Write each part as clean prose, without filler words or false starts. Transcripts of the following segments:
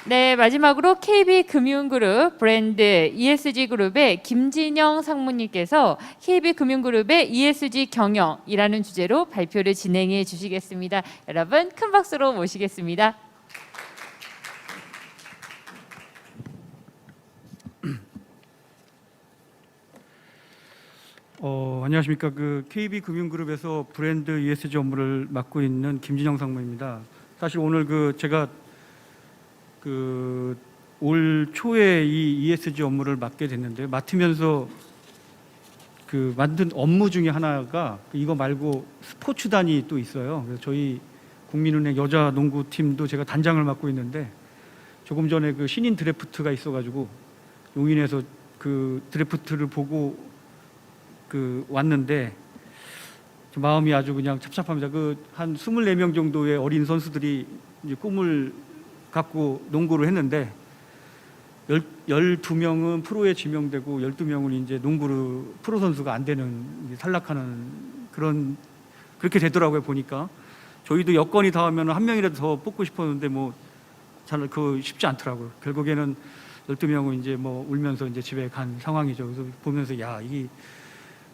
네, 마지막으로 KB금융그룹 브랜드 ESG 그룹의 김진영 상무님께서 KB금융그룹의 ESG 경영이라는 주제로 발표를 진행해 주시겠습니다. 여러분 큰 박수로 모시겠습니다. 안녕하십니까. KB금융그룹에서 브랜드 ESG 업무를 맡고 있는 김진영 상무입니다. 사실 오늘 제가 올 초에 이 ESG 업무를 맡게 됐는데, 맡으면서 만든 업무 중에 하나가 이거 말고 스포츠단이 또 있어요. 그래서 저희 국민은행 여자 농구팀도 제가 단장을 맡고 있는데, 조금 전에 신인 드래프트가 있어가지고 용인에서 드래프트를 보고 왔는데 마음이 아주 그냥 찹찹합니다. 한 24명 정도의 어린 선수들이 이제 꿈을 갖고 농구를 했는데 12명은 프로에 지명되고 12명은 이제 농구를 프로 선수가 안 되는, 탈락하는 그렇게 되더라고요. 보니까 저희도 여건이 닿으면 한 명이라도 더 뽑고 싶었는데 잘 쉽지 않더라고요. 결국에는 12명은 이제 울면서 이제 집에 간 상황이죠. 그래서 보면서 이게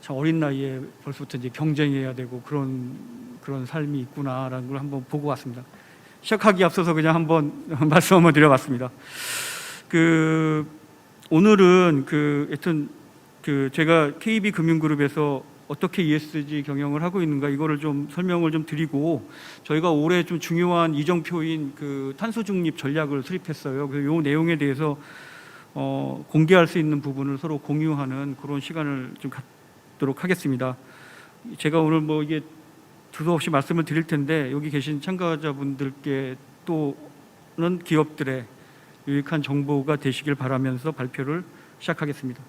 참 어린 나이에 벌써부터 이제 경쟁해야 되고 그런 삶이 있구나라는 걸 한번 보고 왔습니다. 시작하기 앞서서 그냥 한번 말씀 한번 드려봤습니다. 오늘은 하여튼 제가 KB금융그룹에서 어떻게 ESG 경영을 하고 있는가 이거를 좀 설명을 좀 드리고, 저희가 올해 좀 중요한 이정표인 탄소 중립 전략을 수립했어요. 그래서 이 내용에 대해서 공개할 수 있는 부분을 서로 공유하는 그런 시간을 좀 갖도록 하겠습니다. 제가 오늘 이게 두서없이 말씀을 드릴 텐데, 여기 계신 참가자분들께 또는 기업들의 유익한 정보가 되시길 바라면서 발표를 시작하겠습니다.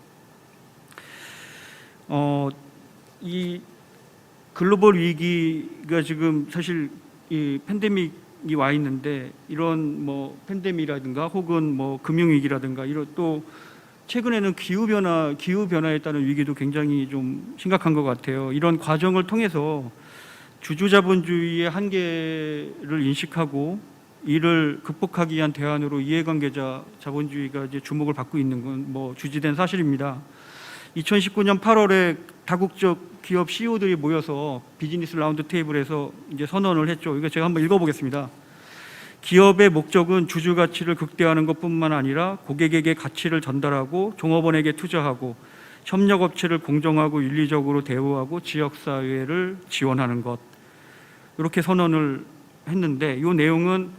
이 글로벌 위기가 지금 사실 이 팬데믹이 와 있는데, 이런 팬데믹이라든가 혹은 금융위기라든가 또 최근에는 기후변화에 따른 위기도 굉장히 좀 심각한 것 같아요. 이런 과정을 통해서 주주자본주의의 한계를 인식하고 이를 극복하기 위한 대안으로 이해관계자 자본주의가 이제 주목을 받고 있는 건 주지된 사실입니다. 2019년 8월에 다국적 기업 CEO들이 모여서 비즈니스 라운드 테이블에서 이제 선언을 했죠. 이거 제가 한번 읽어보겠습니다. 기업의 목적은 주주 가치를 극대화하는 것뿐만 아니라 고객에게 가치를 전달하고 종업원에게 투자하고 협력업체를 공정하고 윤리적으로 대우하고 지역사회를 지원하는 것, 이렇게 선언을 했는데, 이 내용은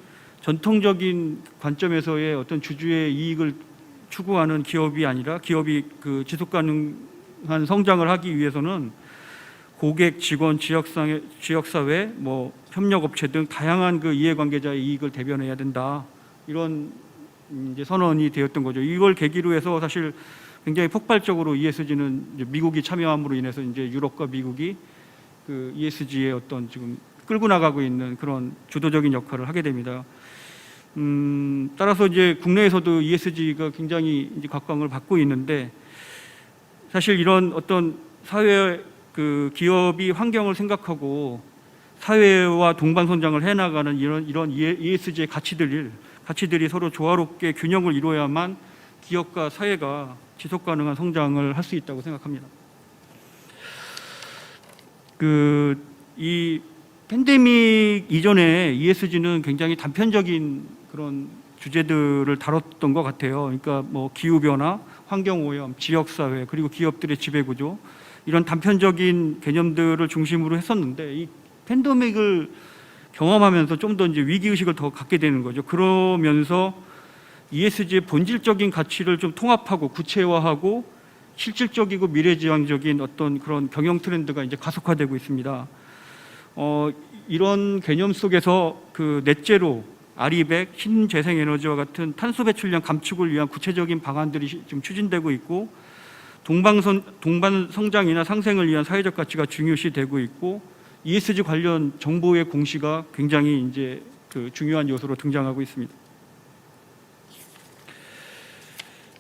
전통적인 관점에서의 어떤 주주의 이익을 추구하는 기업이 아니라, 기업이 지속가능한 성장을 하기 위해서는 고객, 직원, 지역사회, 협력업체 등 다양한 이해관계자의 이익을 대변해야 된다, 이런 이제 선언이 되었던 거죠. 이걸 계기로 해서 사실 굉장히 폭발적으로 ESG는 이제 미국이 참여함으로 인해서 이제 유럽과 미국이 ESG의 어떤 지금 끌고 나가고 있는 그런 주도적인 역할을 하게 됩니다. 따라서 이제 국내에서도 ESG가 굉장히 이제 각광을 받고 있는데, 사실 이런 어떤 사회 기업이 환경을 생각하고 사회와 동반 성장을 해나가는 이런 ESG의 가치들이 서로 조화롭게 균형을 이루어야만 기업과 사회가 지속 가능한 성장을 할 수 있다고 생각합니다. 이 팬데믹 이전에 ESG는 굉장히 단편적인 그런 주제들을 다뤘던 것 같아요. 그러니까 기후 변화, 환경 오염, 지역 사회, 그리고 기업들의 지배 구조, 이런 단편적인 개념들을 중심으로 했었는데, 이 팬데믹을 경험하면서 좀 더 이제 위기 의식을 더 갖게 되는 거죠. 그러면서 ESG의 본질적인 가치를 좀 통합하고 구체화하고 실질적이고 미래지향적인 어떤 그런 경영 트렌드가 이제 가속화되고 있습니다. 이런 개념 속에서 넷제로, 아리백, 신재생에너지와 같은 탄소 배출량 감축을 위한 구체적인 방안들이 지금 추진되고 있고, 동반 성장이나 상생을 위한 사회적 가치가 중요시되고 있고, ESG 관련 정보의 공시가 굉장히 이제 중요한 요소로 등장하고 있습니다.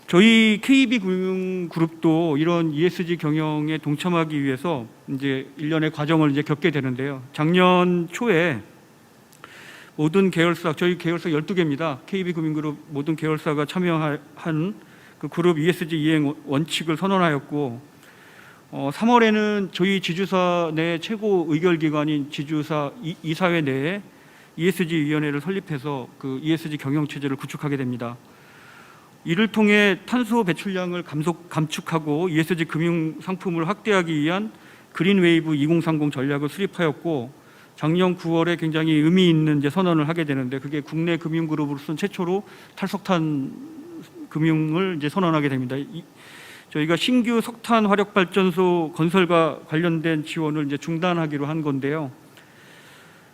저희 KB금융그룹도 이런 ESG 경영에 동참하기 위해서 이제 일련의 과정을 이제 겪게 되는데요. 작년 초에 모든 계열사, 저희 계열사 12개입니다. KB금융그룹 모든 계열사가 참여한 그 그룹 ESG 이행 원칙을 선언하였고 3월에는 저희 지주사 내 최고 의결기관인 지주사 이사회 내에 ESG 위원회를 설립해서 그 ESG 경영 체제를 구축하게 됩니다. 이를 통해 탄소 배출량을 감축하고 ESG 금융 상품을 확대하기 위한 그린웨이브 2030 전략을 수립하였고 작년 9월에 굉장히 의미 있는 이제 선언을 하게 되는데 그게 국내 금융그룹으로서는 최초로 탈석탄 금융을 이제 선언하게 됩니다. 저희가 신규 석탄 화력 발전소 건설과 관련된 지원을 이제 중단하기로 한 건데요.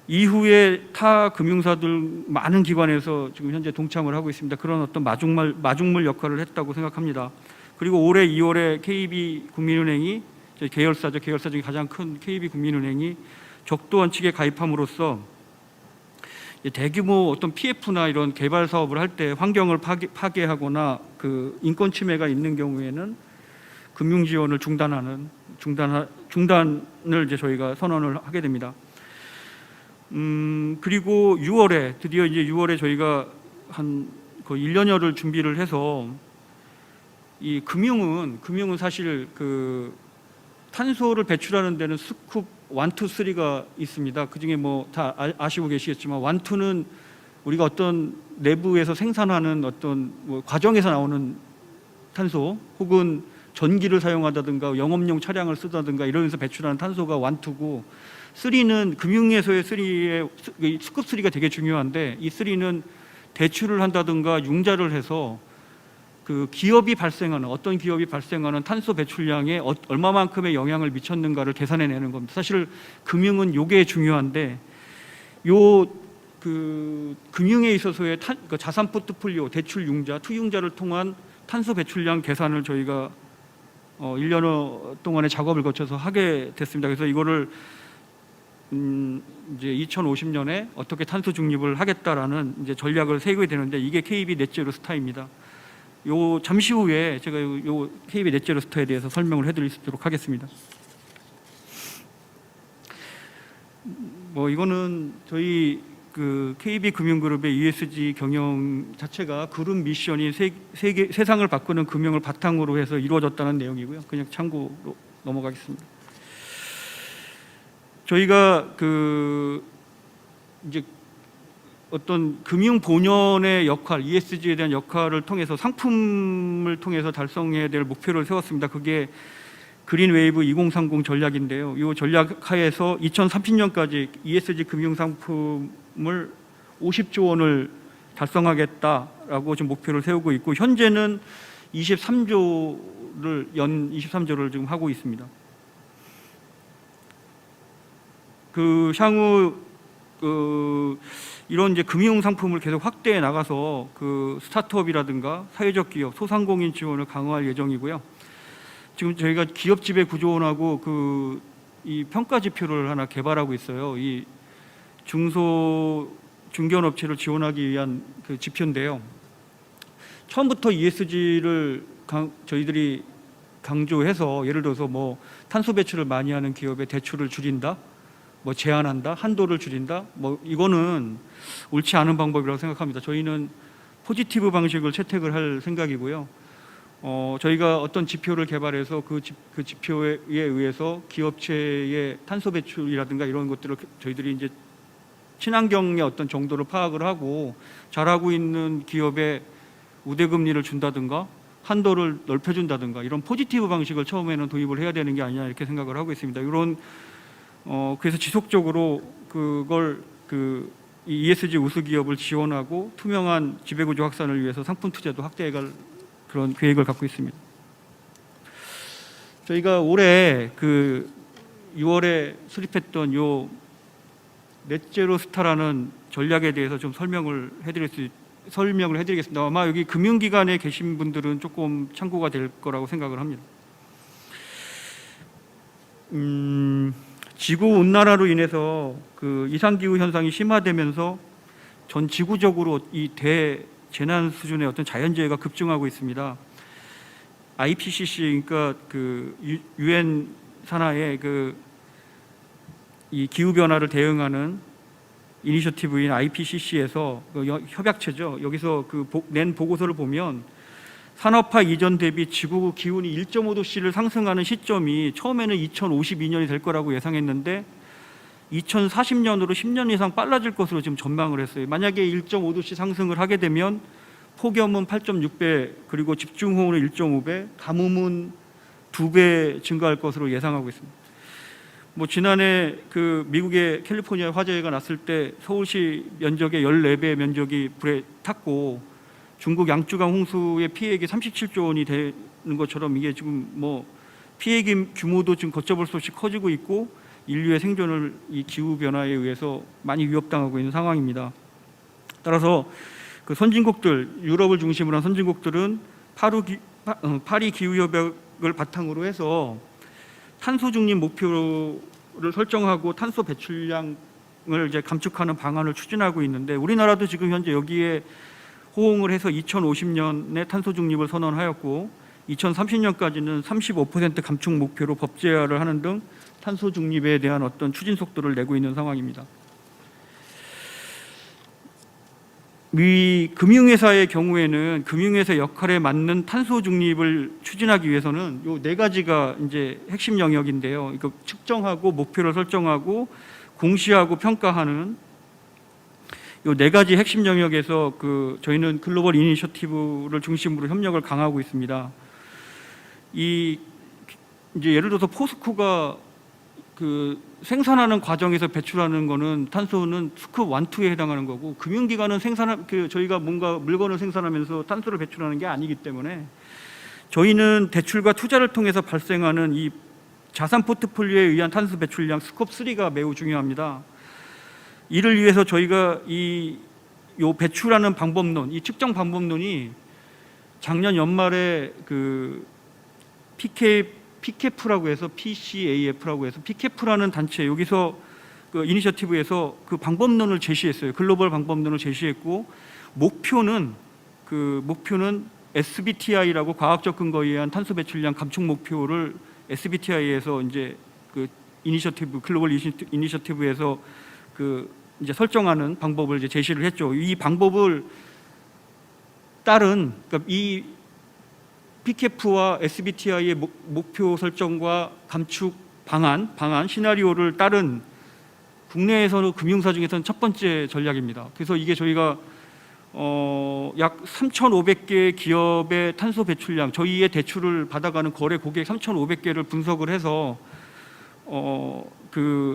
이후에 타 금융사들 많은 기관에서 지금 현재 동참을 하고 있습니다. 그런 어떤 마중물 역할을 했다고 생각합니다. 그리고 올해 2월에 KB국민은행이 계열사 중에 가장 큰 KB국민은행이 적도 원칙에 가입함으로써 대규모 어떤 PF나 이런 개발 사업을 할 때 환경을 파괴하거나 그 인권 침해가 있는 경우에는 금융 지원을 중단을 이제 저희가 선언을 하게 됩니다. 그리고 6월에 드디어 이제 6월에 저희가 한 거의 1년여를 준비를 해서 이 금융은 사실 그 탄소를 배출하는 데는 스쿱 1, 2, 3가 있습니다. 그 중에 뭐 다 아시고 계시겠지만 1, 2는 우리가 어떤 내부에서 생산하는 어떤 뭐 과정에서 나오는 탄소 혹은 전기를 사용하다든가 영업용 차량을 쓰다든가 이러면서 배출하는 탄소가 1, 2고 3는 금융에서의 3의 스쿱 3가 되게 중요한데 이 3는 대출을 한다든가 융자를 해서 그 기업이 발생하는 어떤 기업이 발생하는 탄소 배출량에 얼마만큼의 영향을 미쳤는가를 계산해내는 겁니다. 사실 금융은 요게 중요한데 요 그 금융에 있어서의 그 자산 포트폴리오 대출 융자, 투융자를 통한 탄소 배출량 계산을 저희가 1년 동안의 작업을 거쳐서 하게 됐습니다. 그래서 이거를 이제 2050년에 어떻게 탄소 중립을 하겠다라는 이제 전략을 세우게 되는데 이게 KB 넷제로 스타입니다. 요 잠시 후에 제가 요 KB 넷제로 스타에 대해서 설명을 해드리도록 하겠습니다. 뭐 이거는 저희 그 KB금융그룹의 ESG 경영 자체가 그룹 미션이 세상을 바꾸는 금융을 바탕으로 해서 이루어졌다는 내용이고요. 그냥 참고로 넘어가겠습니다. 저희가 그 이제 어떤 금융 본연의 역할, ESG에 대한 역할을 통해서 상품을 통해서 달성해야 될 목표를 세웠습니다. 그게 그린웨이브 2030 전략인데요. 이 전략 하에서 2030년까지 ESG 금융 상품을 50조 원을 달성하겠다라고 지금 목표를 세우고 있고 현재는 23조를 지금 하고 있습니다. 그 향후 이런 이제 금융 상품을 계속 확대해 나가서 그 스타트업이라든가 사회적 기업, 소상공인 지원을 강화할 예정이고요. 지금 저희가 기업 지배 구조원하고 그 이 평가 지표를 하나 개발하고 있어요. 이 중견 업체를 지원하기 위한 그 지표인데요. 처음부터 ESG를 저희들이 강조해서 예를 들어서 뭐 탄소 배출을 많이 하는 기업의 대출을 줄인다, 뭐 제한한다, 한도를 줄인다, 뭐 이거는 옳지 않은 방법이라고 생각합니다. 저희는 포지티브 방식을 채택을 할 생각이고요. 저희가 어떤 지표를 개발해서 그 지표에 의해서 기업체의 탄소 배출이라든가 이런 것들을 저희들이 이제 친환경의 어떤 정도를 파악을 하고 잘하고 있는 기업에 우대금리를 준다든가 한도를 넓혀준다든가 이런 포지티브 방식을 처음에는 도입을 해야 되는 게 아니냐 이렇게 생각을 하고 있습니다. 이런 그래서 지속적으로 그걸 이 ESG 우수 기업을 지원하고 투명한 지배구조 확산을 위해서 상품 투자도 확대해갈 그런 계획을 갖고 있습니다. 저희가 올해 그 6월에 수립했던 요 넷제로 스타라는 전략에 대해서 좀 설명을 해드리겠습니다. 아마 여기 금융기관에 계신 분들은 조금 참고가 될 거라고 생각을 합니다. 지구 온난화로 인해서 그 이상기후 현상이 심화되면서 전 지구적으로 이 대재난 수준의 어떤 자연재해가 급증하고 있습니다. IPCC 그러니까 그 UN 산하의 그 이 기후 변화를 대응하는 이니셔티브인 IPCC에서 협약체죠. 여기서 낸 보고서를 보면 산업화 이전 대비 지구 기온이 1.5도씨를 상승하는 시점이 처음에는 2052년이 될 거라고 예상했는데 2040년으로 10년 이상 빨라질 것으로 지금 전망을 했어요. 만약에 1.5도씨 상승을 하게 되면 폭염은 8.6배, 그리고 집중호우는 1.5배, 가뭄은 2배 증가할 것으로 예상하고 있습니다. 뭐 지난해 그 미국의 캘리포니아 화재가 났을 때 서울시 면적의 14배 면적이 불에 탔고 중국 양쯔강 홍수의 피해액이 37조 원이 되는 것처럼 이게 지금 뭐 피해액 규모도 지금 걷잡을 수 없이 커지고 있고 인류의 생존을 이 기후 변화에 의해서 많이 위협당하고 있는 상황입니다. 따라서 그 선진국들, 유럽을 중심으로 한 선진국들은 파리 기후협약을 바탕으로 해서 탄소 중립 목표를 설정하고 탄소 배출량을 이제 감축하는 방안을 추진하고 있는데 우리나라도 지금 현재 여기에 호응을 해서 2050년에 탄소 중립을 선언하였고 2030년까지는 35% 감축 목표로 법제화를 하는 등 탄소 중립에 대한 어떤 추진 속도를 내고 있는 상황입니다. 이 금융회사의 경우에는 금융회사 역할에 맞는 탄소 중립을 추진하기 위해서는 요 네 가지가 이제 핵심 영역인데요. 이거 측정하고 목표를 설정하고 공시하고 평가하는 요 네 가지 핵심 영역에서 저희는 글로벌 이니셔티브를 중심으로 협력을 강화하고 있습니다. 이제 예를 들어서 포스코가 생산하는 과정에서 배출하는 거는 탄소는 스급 1, 2에 해당하는 거고 금융기관은 저희가 뭔가 물건을 생산하면서 탄소를 배출하는 게 아니기 때문에 저희는 대출과 투자를 통해서 발생하는 이 자산 포트폴리오에 의한 탄소 배출량 스급 3가 매우 중요합니다. 이를 위해서 저희가 요 배출하는 방법론, 이 측정 방법론이 작년 연말에 PCAF라고 해서 PCAF라고 해서 PCAF라는 단체 여기서 이니셔티브에서 방법론을 제시했어요. 글로벌 방법론을 제시했고 목표는 SBTI라고 과학적 근거에 의한 탄소 배출량 감축 목표를 SBTI에서 이제 글로벌 이니셔티브에서 이제 설정하는 방법을 이제 제시를 했죠. 이 방법을 따른 이 PCAF와 SBTI의 목표 설정과 감축 방안 시나리오를 따른 국내에서는 금융사 중에서는 첫 번째 전략입니다. 그래서 이게 저희가 약 3,500개 기업의 탄소 배출량, 저희의 대출을 받아가는 거래 고객 3,500개를 분석을 해서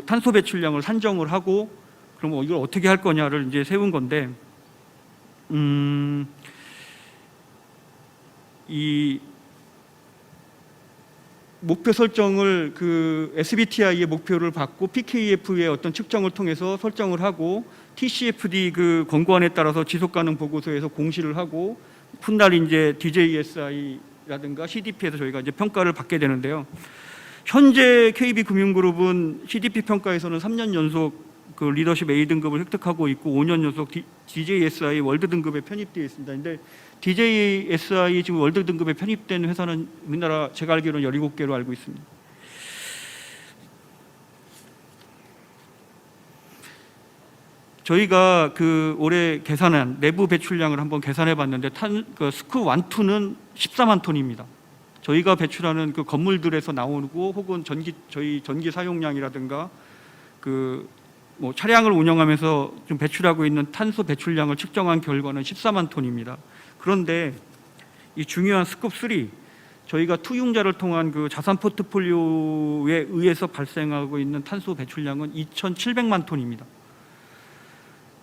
탄소 배출량을 산정을 하고 그럼 이걸 어떻게 할 거냐를 이제 세운 건데 이 목표 설정을 SBTI의 목표를 받고 PKF의 어떤 측정을 통해서 설정을 하고 TCFD 권고안에 따라서 지속가능 보고서에서 공시를 하고 훗날 이제 DJSI라든가 CDP에서 저희가 이제 평가를 받게 되는데요. 현재 KB금융그룹은 CDP 평가에서는 3년 연속 리더십 A 등급을 획득하고 있고 5년 연속 DJSI 월드 등급에 편입되어 있습니다. 근데 DJSI 지금 월드 등급에 편입된 회사는 우리나라 제가 알기로는 17개로 알고 있습니다. 저희가 올해 계산한 내부 배출량을 한번 계산해 봤는데 스크 1, 2는 14만 톤입니다. 저희가 배출하는 건물들에서 나오고 혹은 저희 전기 사용량이라든가 뭐 차량을 운영하면서 좀 배출하고 있는 탄소 배출량을 측정한 결과는 14만 톤입니다. 그런데 이 중요한 스급 3, 저희가 투융자를 통한 자산 포트폴리오에 의해서 발생하고 있는 탄소 배출량은 2,700만 톤입니다.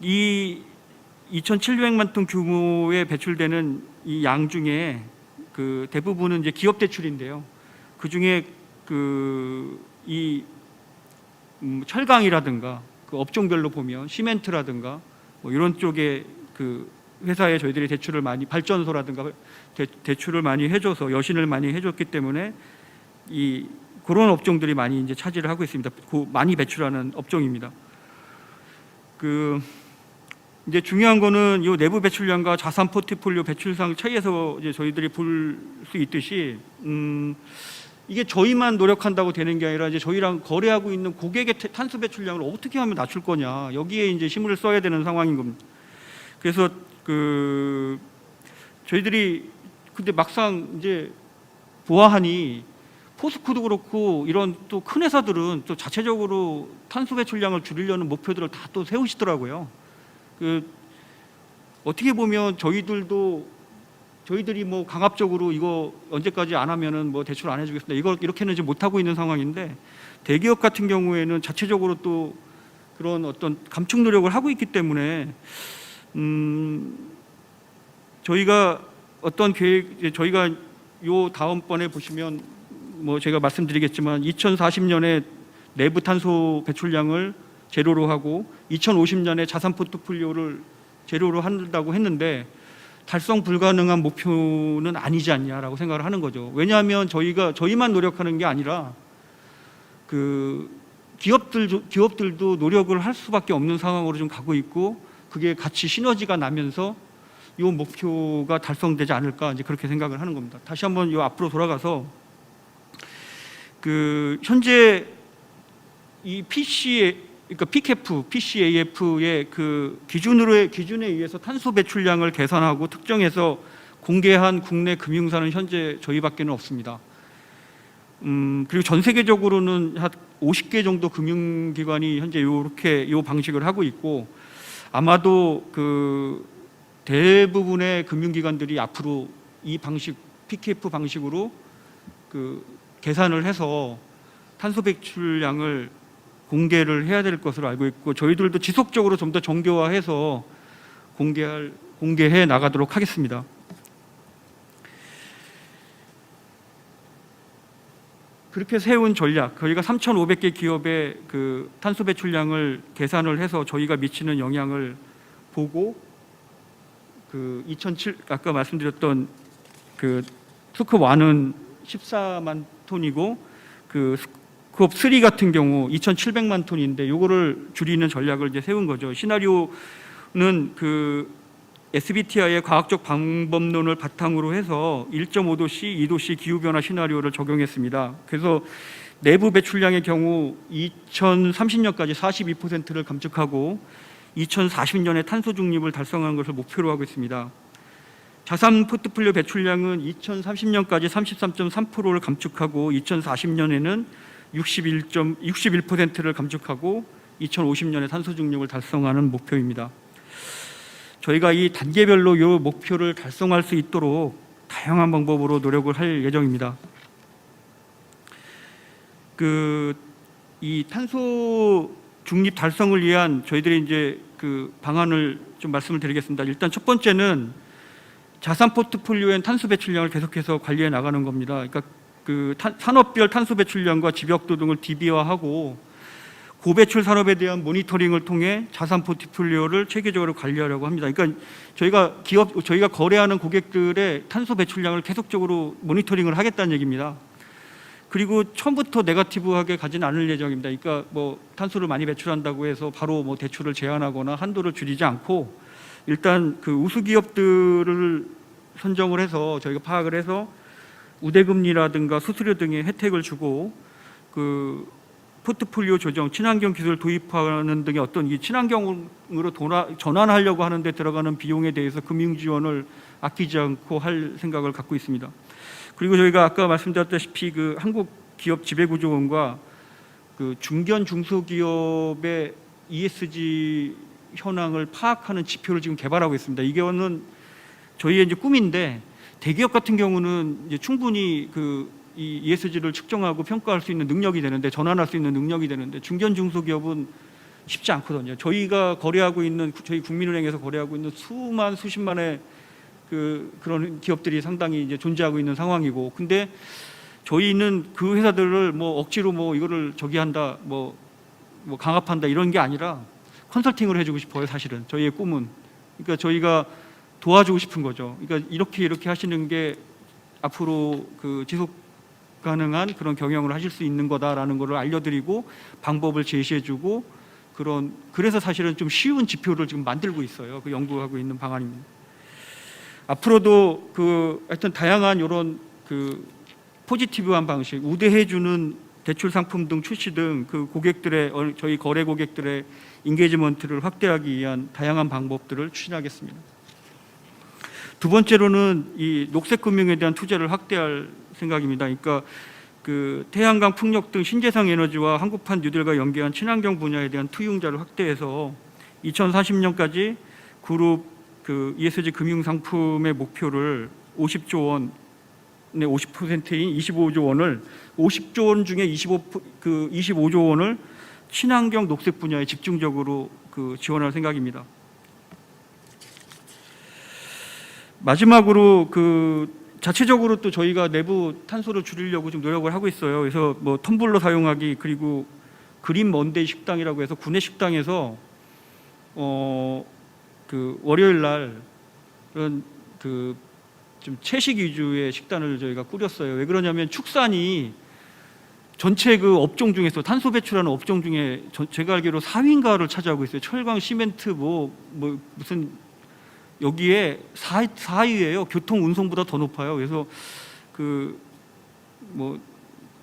이 2,700만 톤 규모의 배출되는 이 양 중에 대부분은 이제 기업 대출인데요. 그 중에 철강이라든가 업종별로 보면 시멘트라든가 뭐 이런 쪽에 회사에 저희들이 대출을 많이 발전소라든가 대출을 많이 해줘서 여신을 많이 해줬기 때문에 그런 업종들이 많이 이제 차지를 하고 있습니다. 많이 배출하는 업종입니다. 이제 중요한 거는 이 내부 배출량과 자산 포트폴리오 배출상 차이에서 이제 저희들이 볼 수 있듯이 이게 저희만 노력한다고 되는 게 아니라 이제 저희랑 거래하고 있는 고객의 탄소 배출량을 어떻게 하면 낮출 거냐, 여기에 이제 힘을 써야 되는 상황인 겁니다. 그래서 저희들이 근데 막상 이제 보아하니 포스코도 그렇고 이런 또 큰 회사들은 또 자체적으로 탄소 배출량을 줄이려는 목표들을 다 또 세우시더라고요. 어떻게 보면 저희들이 뭐 강압적으로 이거 언제까지 안 하면은 뭐 대출 안 해주겠습니다, 이걸 이렇게는 이제 못 하고 있는 상황인데, 대기업 같은 경우에는 자체적으로 또 그런 어떤 감축 노력을 하고 있기 때문에 저희가 어떤 계획, 저희가 요 다음번에 보시면 뭐 제가 말씀드리겠지만 2040년에 내부 탄소 배출량을 제로로 하고 2050년에 자산 포트폴리오를 제로로 한다고 했는데 달성 불가능한 목표는 아니지 않냐라고 생각을 하는 거죠. 왜냐하면 저희만 노력하는 게 아니라 기업들도 노력을 할 수밖에 없는 상황으로 좀 가고 있고, 그게 같이 시너지가 나면서 이 목표가 달성되지 않을까, 이제 그렇게 생각을 하는 겁니다. 다시 한번 요 앞으로 돌아가서 현재 이 그러니까 PCAF의 기준에 의해서 탄소 배출량을 계산하고 특정해서 공개한 국내 금융사는 현재 저희밖에는 없습니다. 그리고 전 세계적으로는 한 50개 정도 금융기관이 현재 요 방식을 하고 있고, 아마도 대부분의 금융기관들이 앞으로 이 방식 PKF 방식으로 계산을 해서 탄소 배출량을 공개를 해야 될 것으로 알고 있고, 저희들도 지속적으로 좀 더 정교화해서 공개해 나가도록 하겠습니다. 그렇게 세운 전략, 저희가 3,500개 기업의 탄소 배출량을 계산을 해서 저희가 미치는 영향을 보고, 아까 말씀드렸던 스콥 1은 14만 톤이고 스콥 3 같은 경우 2,700만 톤인데 요거를 줄이는 전략을 이제 세운 거죠. 시나리오는 SBTI의 과학적 방법론을 바탕으로 해서 1.5도씨, 2도씨 기후변화 시나리오를 적용했습니다. 그래서 내부 배출량의 경우 2030년까지 42%를 감축하고 2040년에 탄소 중립을 달성하는 것을 목표로 하고 있습니다. 자산 포트폴리오 배출량은 2030년까지 33.3%를 감축하고 2040년에는 61%를 감축하고 2050년에 탄소 중립을 달성하는 목표입니다. 저희가 이 단계별로 이 목표를 달성할 수 있도록 다양한 방법으로 노력을 할 예정입니다. 이 탄소 중립 달성을 위한 저희들이 이제 방안을 좀 말씀을 드리겠습니다. 일단 첫 번째는 자산 포트폴리오엔 탄소 배출량을 계속해서 관리해 나가는 겁니다. 그러니까 산업별 탄소 배출량과 집약도 등을 DB화하고 고배출 산업에 대한 모니터링을 통해 자산 포트폴리오를 체계적으로 관리하려고 합니다. 그러니까 저희가 거래하는 고객들의 탄소 배출량을 계속적으로 모니터링을 하겠다는 얘기입니다. 그리고 처음부터 네거티브하게 가지는 않을 예정입니다. 그러니까 뭐 탄소를 많이 배출한다고 해서 바로 뭐 대출을 제한하거나 한도를 줄이지 않고, 일단 우수 기업들을 선정을 해서 저희가 파악을 해서 우대금리라든가 수수료 등의 혜택을 주고 포트폴리오 조정, 친환경 기술 도입하는 등의 어떤 이 친환경으로 전환하려고 하는데 들어가는 비용에 대해서 금융 지원을 아끼지 않고 할 생각을 갖고 있습니다. 그리고 저희가 아까 말씀드렸다시피 한국 기업 지배구조원과 중견 중소기업의 ESG 현황을 파악하는 지표를 지금 개발하고 있습니다. 이거는 저희의 이제 꿈인데, 대기업 같은 경우는 이제 충분히 이 ESG를 측정하고 평가할 수 있는 능력이 되는데, 전환할 수 있는 능력이 되는데, 중견 중소기업은 쉽지 않거든요. 저희가 거래하고 있는, 저희 국민은행에서 거래하고 있는 수십만의 그런 기업들이 상당히 이제 존재하고 있는 상황이고, 근데 저희는 그 회사들을 뭐 억지로 뭐 이거를 한다, 뭐 강압한다 이런 게 아니라 컨설팅을 해주고 싶어요. 사실은 저희의 꿈은. 그러니까 저희가 도와주고 싶은 거죠. 그러니까 이렇게 하시는 게 앞으로 지속 가능한 그런 경영을 하실 수 있는 거다라는 것을 알려드리고 방법을 제시해주고, 그래서 사실은 좀 쉬운 지표를 지금 만들고 있어요. 연구하고 있는 방안입니다. 앞으로도 하여튼 다양한 이런 포지티브한 방식, 우대해주는 대출 상품 등 출시 등 그 고객들의 저희 거래 고객들의 인게이지먼트를 확대하기 위한 다양한 방법들을 추진하겠습니다. 두 번째로는 이 녹색 금융에 대한 투자를 확대할 생각입니다. 그러니까 그 태양광, 풍력 등 신재생 에너지와 한국판 뉴딜과 연계한 친환경 분야에 대한 투융자를 확대해서 2040년까지 그룹 그 ESG 금융 상품의 목표를 50조 원의 50%인 25조 원을 50조 원 중에 25조 원을 친환경 녹색 분야에 집중적으로 그 지원할 생각입니다. 마지막으로 그 자체적으로 또 저희가 내부 탄소를 줄이려고 좀 노력을 하고 있어요. 그래서 뭐 텀블러 사용하기, 그리고 그린 먼데이 식당이라고 해서 구내 식당에서 그 월요일 날은 그 좀 채식 위주의 식단을 저희가 꾸렸어요. 왜 그러냐면 축산이 전체 그 업종 중에서 탄소 배출하는 업종 중에 제가 알기로 4위인가를 차지하고 있어요. 철강, 시멘트 뭐 무슨 여기에 4위예요. 교통 운송보다 더 높아요. 그래서 그 뭐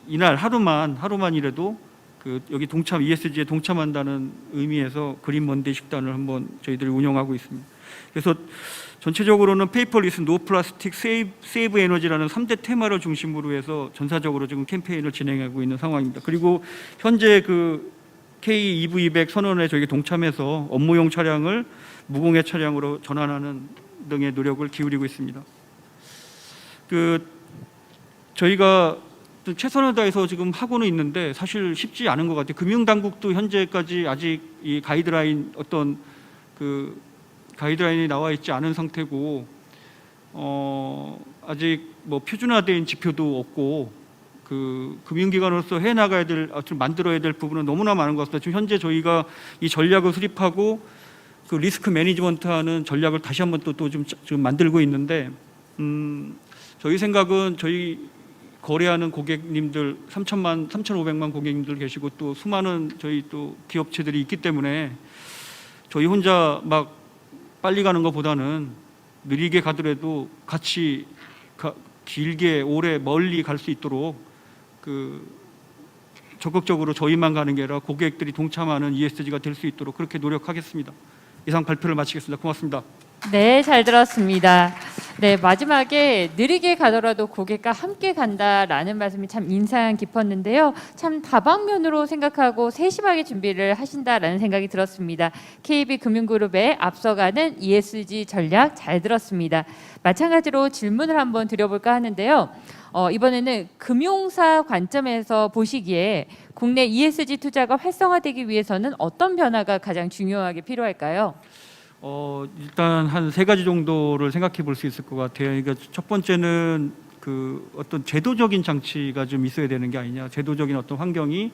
이날 하루만이라도 그 여기 동참 ESG에 동참한다는 의미에서 그린 먼데이 식단을 한번 저희들이 운영하고 있습니다. 그래서 전체적으로는 페이퍼리스, 노 플라스틱, 세이브 에너지라는 3대 테마를 중심으로 해서 전사적으로 지금 캠페인을 진행하고 있는 상황입니다. 그리고 현재 그 K2V200 선언에 저희가 동참해서 업무용 차량을 무공해 차량으로 전환하는 등의 노력을 기울이고 있습니다. 그 저희가 최선을 다해서 지금 하고는 있는데 사실 쉽지 않은 것 같아요. 금융당국도 현재까지 아직 이 가이드라인 어떤 그 가이드라인이 나와 있지 않은 상태고 아직 뭐 표준화된 지표도 없고 그 금융기관으로서 해 나가야 될, 좀 만들어야 될 부분은 너무나 많은 것 같습니다. 지금 현재 저희가 이 전략을 수립하고 그 리스크 매니지먼트하는 전략을 다시 한번 또 지금 만들고 있는데 저희 생각은 저희 거래하는 고객님들 3,500만 고객님들 계시고 또 수많은 저희 또 기업체들이 있기 때문에 저희 혼자 막 빨리 가는 것보다는 느리게 가더라도 같이 길게 오래 멀리 갈 수 있도록 그 적극적으로 저희만 가는 게 아니라 고객들이 동참하는 ESG가 될 수 있도록 그렇게 노력하겠습니다. 이상 발표를 마치겠습니다. 고맙습니다. 네, 잘 들었습니다. 네, 마지막에 느리게 가더라도 고객과 함께 간다라는 말씀이 참 인상 깊었는데요. 참 다방면으로 생각하고 세심하게 준비를 하신다라는 생각이 들었습니다. KB금융그룹의 앞서가는 ESG 전략 잘 들었습니다. 마찬가지로 질문을 한번 드려볼까 하는데요. 이번에는 금융사 관점에서 보시기에 국내 ESG 투자가 활성화되기 위해서는 어떤 변화가 가장 중요하게 필요할까요? 일단 한 3가지 정도를 생각해 볼 수 있을 것 같아요. 그러니까 첫 번째는 그 어떤 제도적인 장치가 좀 있어야 되는 게 아니냐, 제도적인 어떤 환경이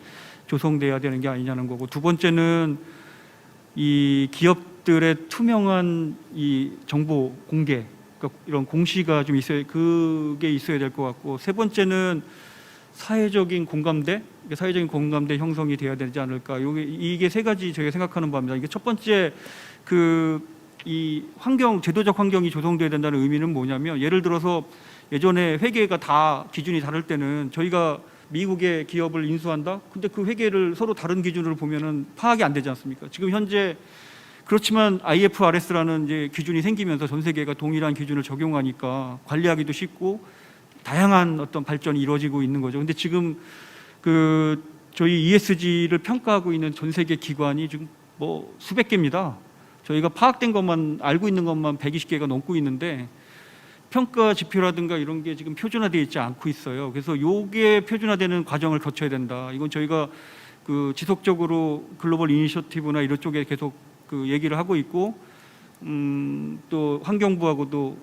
조성돼야 되는 게 아니냐는 거고, 두 번째는 이 기업들의 투명한 이 정보 공개, 그러니까 이런 공시가 좀 있어야, 그게 있어야 될 것 같고, 세 번째는 사회적인 공감대 형성이 돼야 되지 않을까. 이게 3가지 저희가 생각하는 바입니다. 이게 첫 번째 이 환경, 제도적 환경이 조성돼야 된다는 의미는 뭐냐면, 예를 들어서 예전에 회계가 다 기준이 다를 때는 저희가 미국의 기업을 인수한다? 근데 그 회계를 서로 다른 기준으로 보면은 파악이 안 되지 않습니까? 지금 현재 그렇지만 IFRS라는 이제 기준이 생기면서 전 세계가 동일한 기준을 적용하니까 관리하기도 쉽고 다양한 어떤 발전이 이루어지고 있는 거죠. 근데 지금 그 저희 ESG를 평가하고 있는 전 세계 기관이 지금 뭐 수백 개입니다. 저희가 파악된 것만, 알고 있는 것만 120개가 넘고 있는데 평가 지표라든가 이런 게 지금 표준화되어 있지 않고 있어요. 그래서 요게 표준화되는 과정을 거쳐야 된다. 이건 저희가 그 지속적으로 글로벌 이니셔티브나 이런 쪽에 계속 그 얘기를 하고 있고, 또 환경부하고도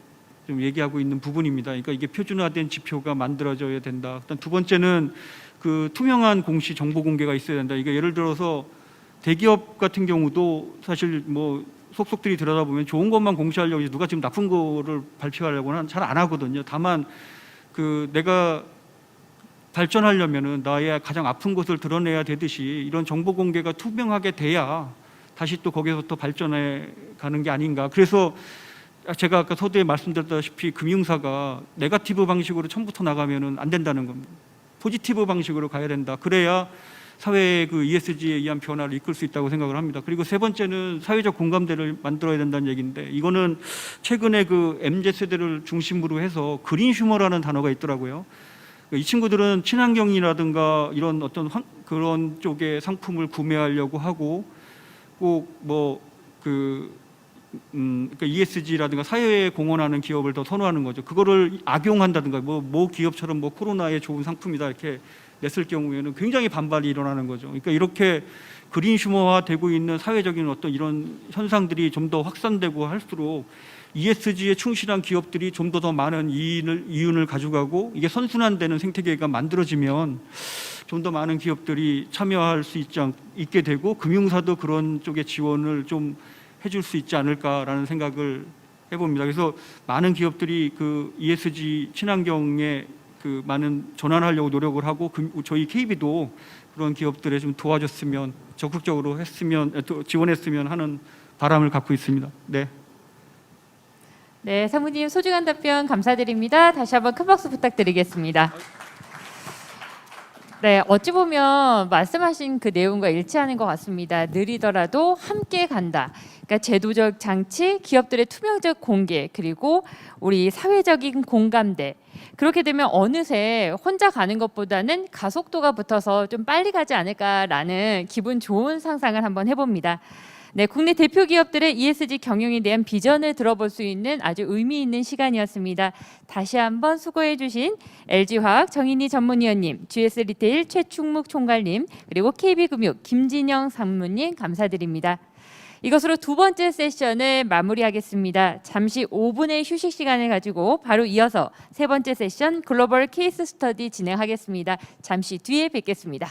좀 얘기하고 있는 부분입니다. 그러니까 이게 표준화된 지표가 만들어져야 된다. 일단 두 번째는 그 투명한 공시 정보 공개가 있어야 된다. 이게 예를 들어서 대기업 같은 경우도 사실 뭐 속속들이 들여다보면 좋은 것만 공시하려고 누가 지금 나쁜 거를 발표하려고는 잘 안 하거든요. 다만 그 내가 발전하려면은 나의 가장 아픈 것을 드러내야 되듯이 이런 정보 공개가 투명하게 돼야 다시 또 거기서 또 발전해 가는 게 아닌가. 그래서 제가 아까 서두에 말씀드렸다시피 금융사가 네거티브 방식으로 처음부터 나가면은 안 된다는 겁니다. 포지티브 방식으로 가야 된다. 그래야 사회의 그 ESG에 의한 변화를 이끌 수 있다고 생각을 합니다. 그리고 세 번째는 사회적 공감대를 만들어야 된다는 얘기인데, 이거는 최근에 그 MZ 세대를 중심으로 해서 그린 휴머라는 단어가 있더라고요. 이 친구들은 친환경이라든가 이런 어떤 그런 쪽의 상품을 구매하려고 하고, 꼭 그러니까 ESG라든가 사회에 공헌하는 기업을 더 선호하는 거죠. 그거를 악용한다든가 뭐 기업처럼 뭐 코로나에 좋은 상품이다 이렇게 냈을 경우에는 굉장히 반발이 일어나는 거죠. 그러니까 이렇게 그린 휴머화 되고 있는 사회적인 어떤 이런 현상들이 좀 더 확산되고 할수록 ESG에 충실한 기업들이 좀 더 많은 이윤을 가져가고, 이게 선순환되는 생태계가 만들어지면 좀 더 많은 기업들이 참여할 수 있게 되고, 금융사도 그런 쪽의 지원을 좀 해줄 수 있지 않을까라는 생각을 해봅니다. 그래서 많은 기업들이 그 ESG 친환경에 그 많은 전환하려고 노력을 하고, 저희 KB도 그런 기업들에 좀 도와줬으면, 적극적으로 지원했으면 하는 바람을 갖고 있습니다. 네. 네, 사모님 소중한 답변 감사드립니다. 다시 한번 큰 박수 부탁드리겠습니다. 네, 어찌 보면 말씀하신 그 내용과 일치하는 것 같습니다. 느리더라도 함께 간다. 그러니까 제도적 장치, 기업들의 투명적 공개, 그리고 우리 사회적인 공감대. 그렇게 되면 어느새 혼자 가는 것보다는 가속도가 붙어서 좀 빨리 가지 않을까라는 기분 좋은 상상을 한번 해봅니다. 네, 국내 대표 기업들의 ESG 경영에 대한 비전을 들어볼 수 있는 아주 의미 있는 시간이었습니다. 다시 한번 수고해 주신 LG화학 정인희 전문위원님, GS리테일 최충묵 총괄님, 그리고 KB금융 김진영 상무님 감사드립니다. 이것으로 두 번째 세션을 마무리하겠습니다. 잠시 5분의 휴식 시간을 가지고 바로 이어서 세 번째 세션 글로벌 케이스 스터디 진행하겠습니다. 잠시 뒤에 뵙겠습니다.